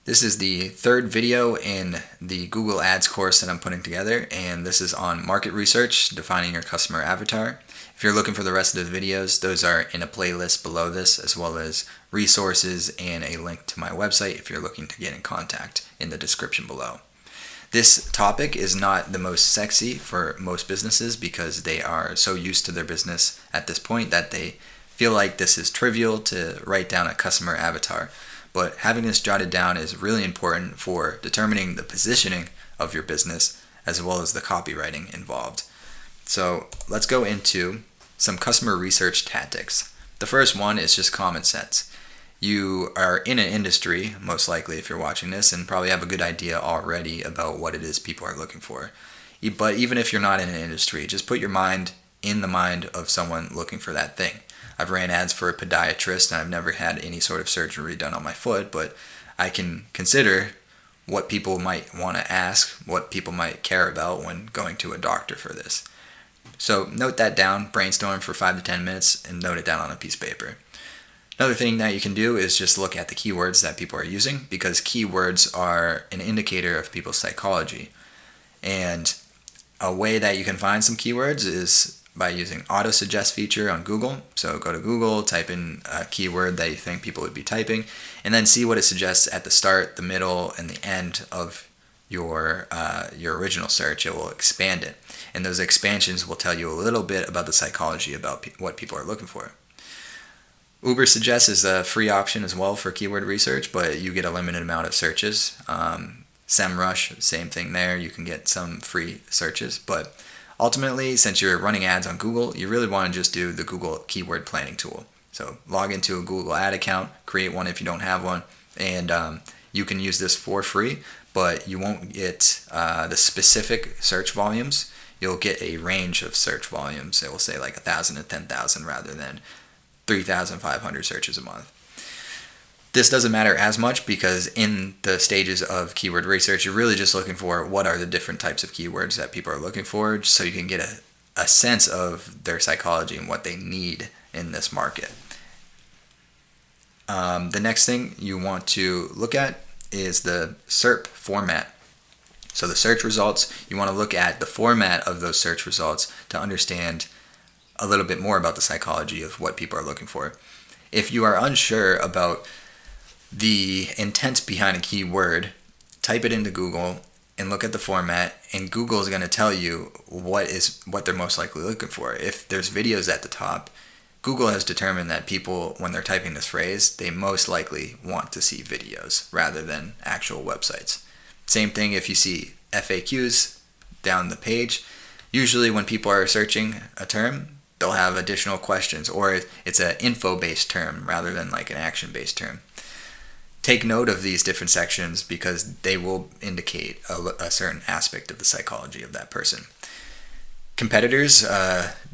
This is the third video in the Google Ads course that I'm putting together, and this is on market research, defining your customer avatar. If you're looking for the rest of the videos, those are in a playlist below this, as well as resources and a link to my website if you're looking to get in contact in the description below. This topic is not the most sexy for most businesses because they are so used to their business at this point that they feel like this is trivial to write down a customer avatar. But having this jotted down is really important for determining the positioning of your business as well as the copywriting involved. So let's go into some customer research tactics. The first one is just common sense. You are in an industry, most likely if you're watching this, and probably have a good idea already about what it is people are looking for. But even if you're not in an industry, just put your mind in the mind of someone looking for that thing. I've ran ads for a podiatrist and I've never had any sort of surgery done on my foot, but I can consider what people might want to ask, what people might care about when going to a doctor for this. So note that down, brainstorm for 5 to 10 minutes, and note it down on a piece of paper. Another thing that you can do is just look at the keywords that people are using, because keywords are an indicator of people's psychology. And a way that you can find some keywords is by using auto suggest feature on Google. So go to Google, type in a keyword that you think people would be typing, and then see what it suggests at the start, the middle, and the end of your original search. It will expand it, and those expansions will tell you a little bit about the psychology about what people are looking for. Ubersuggest is a free option as well for keyword research, but you get a limited amount of searches. SEMrush, same thing there. You can get some free searches, but ultimately, since you're running ads on Google, you really want to just do the Google Keyword Planning tool. So log into a Google ad account, create one if you don't have one, and you can use this for free, but you won't get the specific search volumes. You'll get a range of search volumes. It will say like 1,000 to 10,000 rather than 3,500 searches a month. This doesn't matter as much because in the stages of keyword research, you're really just looking for what are the different types of keywords that people are looking for, so you can get a sense of their psychology and what they need in this market. The next thing you want to look at is the SERP format. So the search results, you want to look at the format of those search results to understand a little bit more about the psychology of what people are looking for. If you are unsure about the intent behind a keyword, type it into Google and look at the format, and Google is going to tell you what they're most likely looking for. If there's videos at the top, Google has determined that people, when they're typing this phrase, they most likely want to see videos rather than actual websites. Same thing if you see FAQs down the page. Usually when people are searching a term, they'll have additional questions, or it's an info-based term rather than like an action-based term. Take note of these different sections because they will indicate a certain aspect of the psychology of that person. Competitors,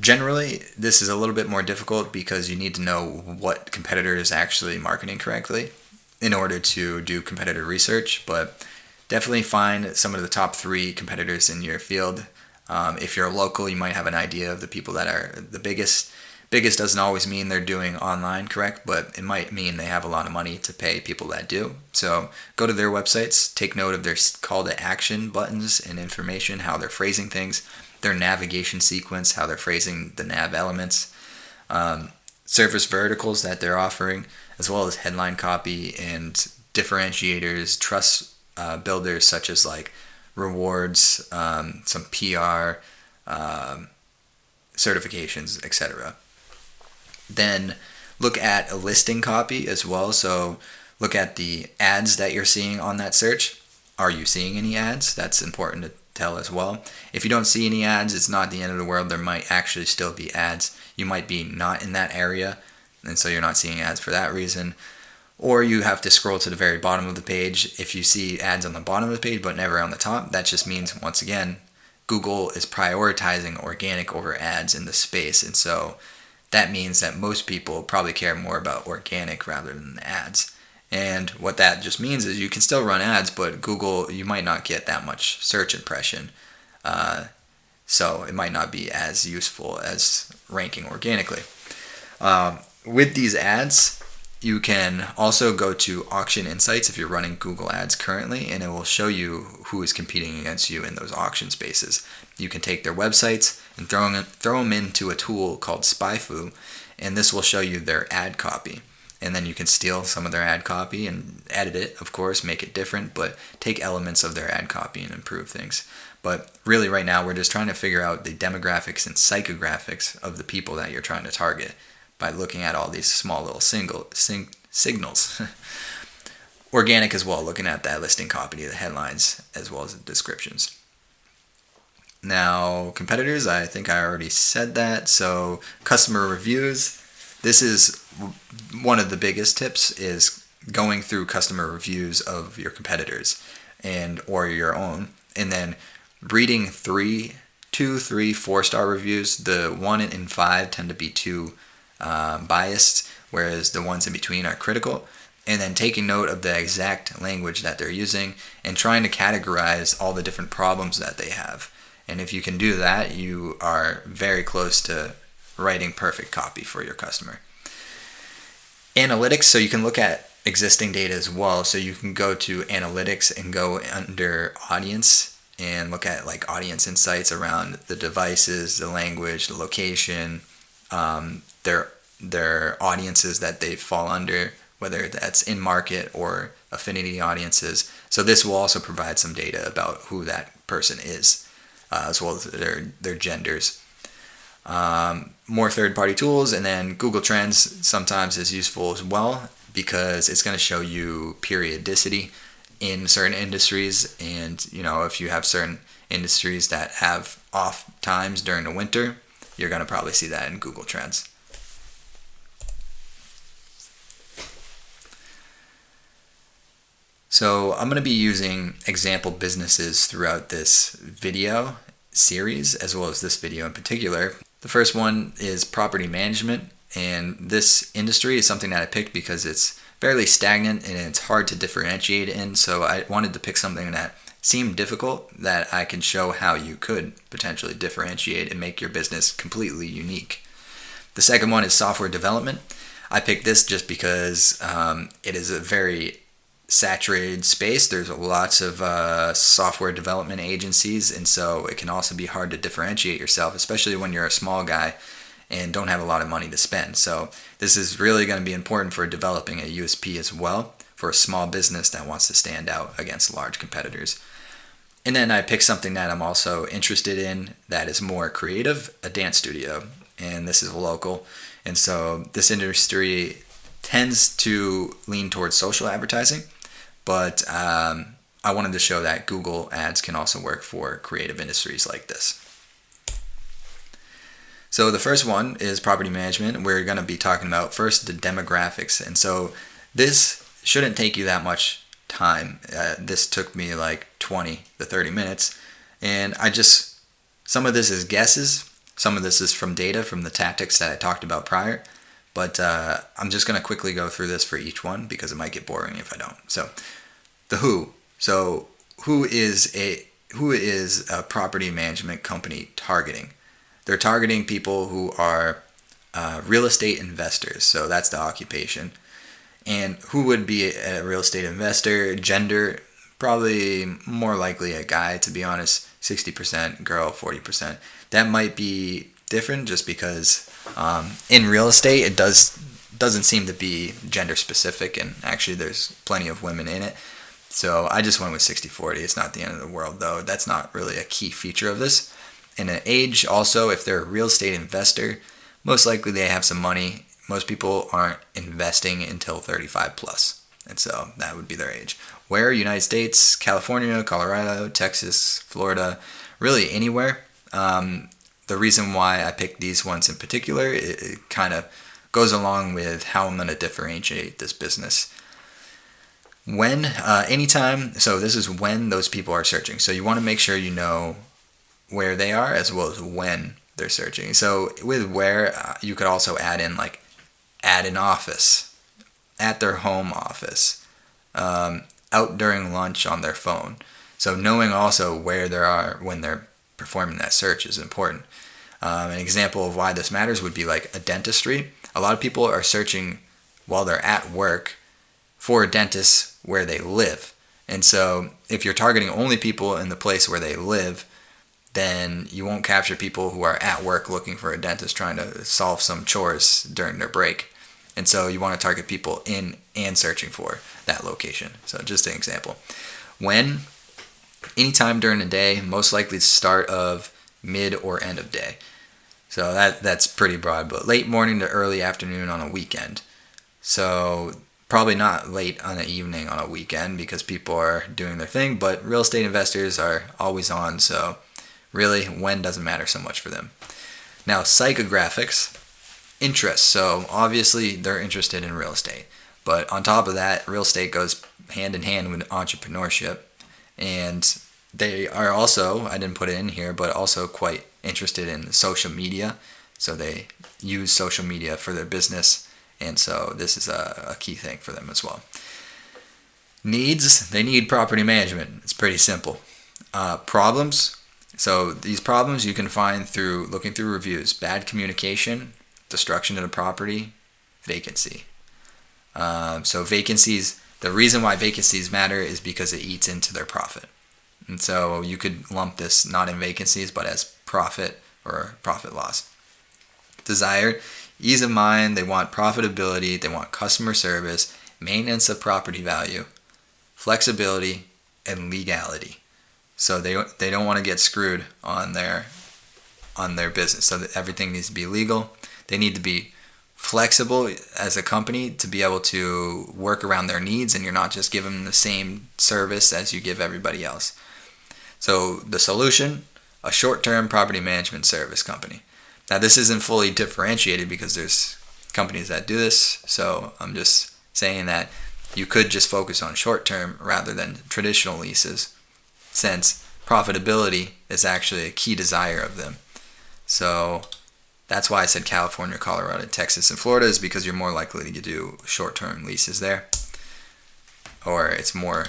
generally, this is a little bit more difficult because you need to know what competitor is actually marketing correctly in order to do competitor research, but definitely find some of the top 3 competitors in your field. If you're local, you might have an idea of the people that are the biggest. Biggest doesn't always mean they're doing online correct, but it might mean they have a lot of money to pay people that do. So go to their websites, take note of their call to action buttons and information, how they're phrasing things, their navigation sequence, how they're phrasing the nav elements, service verticals that they're offering, as well as headline copy and differentiators, trust builders such as like rewards, some PR, certifications, etc. Then look at a listing copy as well. So look at the ads that you're seeing on that search. Are you seeing any ads? That's important to tell as well. If you don't see any ads, it's not the end of the world. There might actually still be ads. You might be not in that area, and so you're not seeing ads for that reason. Or you have to scroll to the very bottom of the page. If you see ads on the bottom of the page but never on the top, that just means, once again, Google is prioritizing organic over ads in the space, and so that means that most people probably care more about organic rather than ads. And what that just means is you can still run ads, but Google, you might not get that much search impression. So it might not be as useful as ranking organically. With these ads, You can also go to Auction Insights if you're running Google Ads currently, and it will show you who is competing against you in those auction spaces. You can take their websites and throw them into a tool called SpyFu, and this will show you their ad copy. And then you can steal some of their ad copy and edit it, of course, make it different, but take elements of their ad copy and improve things. But really right now we're just trying to figure out the demographics and psychographics of the people that you're trying to target by looking at all these small little signals. Organic as well, looking at that listing copy, the headlines, as well as the descriptions. Now, competitors, I think I already said that. So customer reviews, this is one of the biggest tips, is going through customer reviews of your competitors or your own, and then reading 2, 3, 4-star reviews. The 1 and 5 tend to be too biased, whereas the ones in between are critical. And then taking note of the exact language that they're using and trying to categorize all the different problems that they have. And if you can do that, you are very close to writing perfect copy for your customer. Analytics, so you can look at existing data as well. So you can go to analytics and go under audience and look at like audience insights around the devices, the language, the location, their audiences that they fall under, whether that's in market or affinity audiences. So this will also provide some data about who that person is, as well as their genders. More third-party tools, and then Google Trends sometimes is useful as well because it's going to show you periodicity in certain industries. And if you have certain industries that have off times during the winter, you're going to probably see that in Google Trends. So I'm going to be using example businesses throughout this video series, as well as this video in particular. The first one is property management, and this industry is something that I picked because it's fairly stagnant and it's hard to differentiate in, so I wanted to pick something that seemed difficult that I can show how you could potentially differentiate and make your business completely unique. The second one is software development. I picked this just because it is a very saturated space. There's lots of software development agencies, and so it can also be hard to differentiate yourself, especially when you're a small guy and don't have a lot of money to spend. So this is really going to be important for developing a USP as well for a small business that wants to stand out against large competitors. And then I picked something that I'm also interested in that is more creative, a dance studio, and this is local. And so this industry tends to lean towards social advertising, but I wanted to show that Google Ads can also work for creative industries like this. So the first one is property management. We're going to be talking about first the demographics, and so this shouldn't take you that much time. This took me like 20 to 30 minutes, and some of this is guesses, some of this is from data from the tactics that I talked about prior. But I'm just going to quickly go through this for each one because it might get boring if I don't. So the who. So who is a property management company targeting? They're targeting people who are real estate investors. So that's the occupation. And who would be a real estate investor? Gender, probably more likely a guy, to be honest. 60% girl, 40%. That might be different just because in real estate it doesn't seem to be gender specific, and actually there's plenty of women in it. So I just went with 60-40. It's not the end of the world, though. That's not really a key feature of this. And an age also, if they're a real estate investor, most likely they have some money. Most people aren't investing until 35 plus, and so that would be their age. Where? United States, California, Colorado, Texas, Florida, really anywhere. The reason why I picked these ones in particular, it kind of goes along with how I'm going to differentiate this business. When, anytime, so this is when those people are searching. So you want to make sure you know where they are as well as when they're searching. So with where, you could also add in like at an office, at their home office, out during lunch on their phone. So knowing also where they are when they're performing that search is important. An example of why this matters would be like a dentistry. A lot of people are searching while they're at work for dentists where they live. And so if you're targeting only people in the place where they live, then you won't capture people who are at work looking for a dentist trying to solve some chores during their break. And so you want to target people in and searching for that location. So just an example. When? Anytime during the day, most likely start of mid or end of day. So that's pretty broad, but late morning to early afternoon on a weekend. So probably not late on the evening on a weekend because people are doing their thing, but real estate investors are always on, so really when doesn't matter so much for them. Now, psychographics, interest. So obviously they're interested in real estate, but on top of that, real estate goes hand in hand with entrepreneurship, and they are also, I didn't put it in here, but also quite interested in social media. So they use social media for their business, and so this is a key thing for them as well. Needs, they need property management. It's pretty simple. Problems, so these problems you can find through looking through reviews. Bad communication, destruction of the property, vacancy. So vacancies, the reason why vacancies matter is because it eats into their profit. And so you could lump this not in vacancies, but as profit or profit loss. Desire, ease of mind, they want profitability, they want customer service, maintenance of property value, flexibility, and legality. So they don't want to get screwed on their business. So that everything needs to be legal. They need to be flexible as a company to be able to work around their needs, and you're not just giving them the same service as you give everybody else. So the solution, a short-term property management service company. Now this isn't fully differentiated because there's companies that do this, so I'm just saying that you could just focus on short-term rather than traditional leases, since profitability is actually a key desire of them. So that's why I said California, Colorado, Texas, and Florida, is because you're more likely to do short-term leases there, or it's more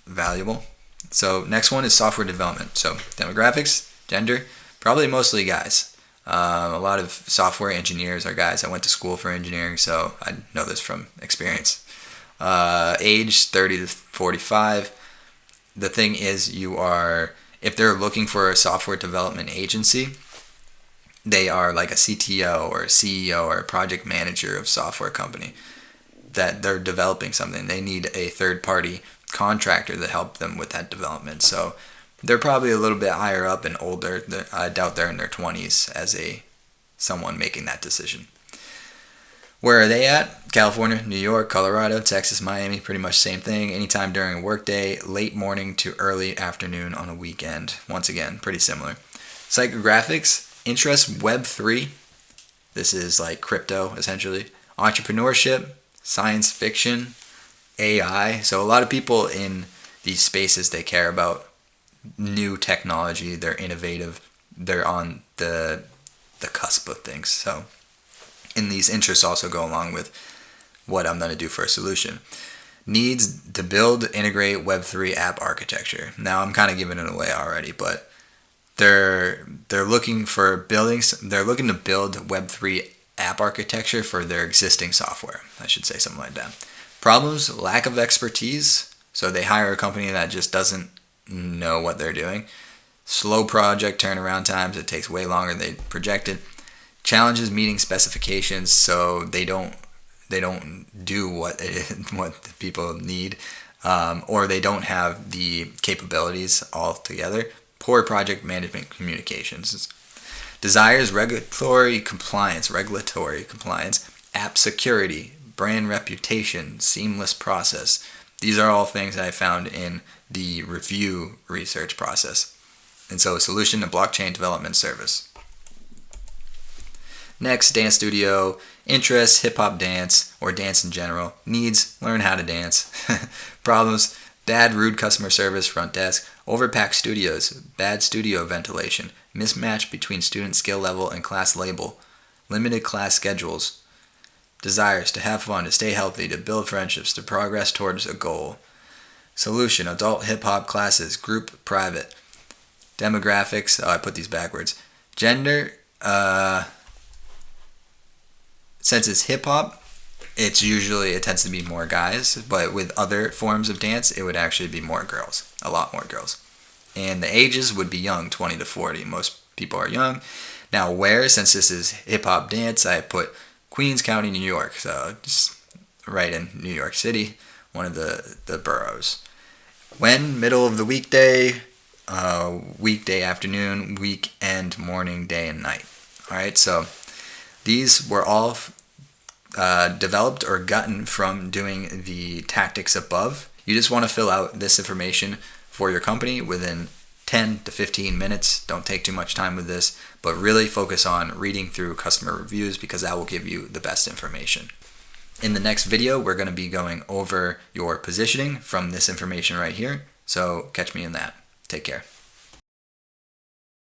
valuable. So next one is software development. So demographics, gender, probably mostly guys. A lot of software engineers are guys. I went to school for engineering, so I know this from experience. Age 30 to 45. The thing is, if they're looking for a software development agency, they are like a CTO or a CEO or a project manager of software company that they're developing something. They need a third-party contractor to help them with that development. So they're probably a little bit higher up and older. I doubt they're in their 20s as someone making that decision. Where are they at? California, New York, Colorado, Texas, Miami, pretty much same thing. Anytime during a workday, late morning to early afternoon on a weekend. Once again, pretty similar. Psychographics, interest, Web3. This is like crypto, essentially. Entrepreneurship, science fiction, AI. So a lot of people in these spaces, they care about new technology. They're innovative. They're on the cusp of things. So, and these interests also go along with what I'm going to do for a solution. Needs to build, integrate Web3 app architecture. Now I'm kind of giving it away already, but they're looking for buildings. They're looking to build Web3 app architecture for their existing software. I should say something like that. Problems, lack of expertise. So they hire a company that just doesn't know what they're doing. Slow project turnaround times. It takes way longer than they projected. Challenges meeting specifications. So they don't do what the people need, or they don't have the capabilities altogether. Poor project management communications. Desires, regulatory compliance, app security, brand reputation, seamless process. These are all things that I found in the review research process. And so a solution to blockchain development service. Next, dance studio, interests, hip-hop dance, or dance in general. Needs, learn how to dance. Problems, bad, rude customer service, front desk. Overpacked studios, bad studio ventilation. Mismatch between student skill level and class label. Limited class schedules. Desires, to have fun, to stay healthy, to build friendships, to progress towards a goal. Solution, adult hip-hop classes, group, private. Demographics, I put these backwards. Gender, since it's hip-hop, it tends to be more guys, but with other forms of dance, it would actually be more girls, a lot more girls. And the ages would be young, 20 to 40. Most people are young. Now, where, since this is hip hop dance, I put Queens County, New York. So just right in New York City, one of the boroughs. When? Middle of the weekday, weekday afternoon, weekend, morning, day, and night. All right, so these were all developed or gotten from doing the tactics above. You just want to fill out this information for your company within 10 to 15 minutes. Don't take too much time with this, but really focus on reading through customer reviews because that will give you the best information. In the next video, we're going to be going over your positioning from this information right here. So catch me in that. Take care.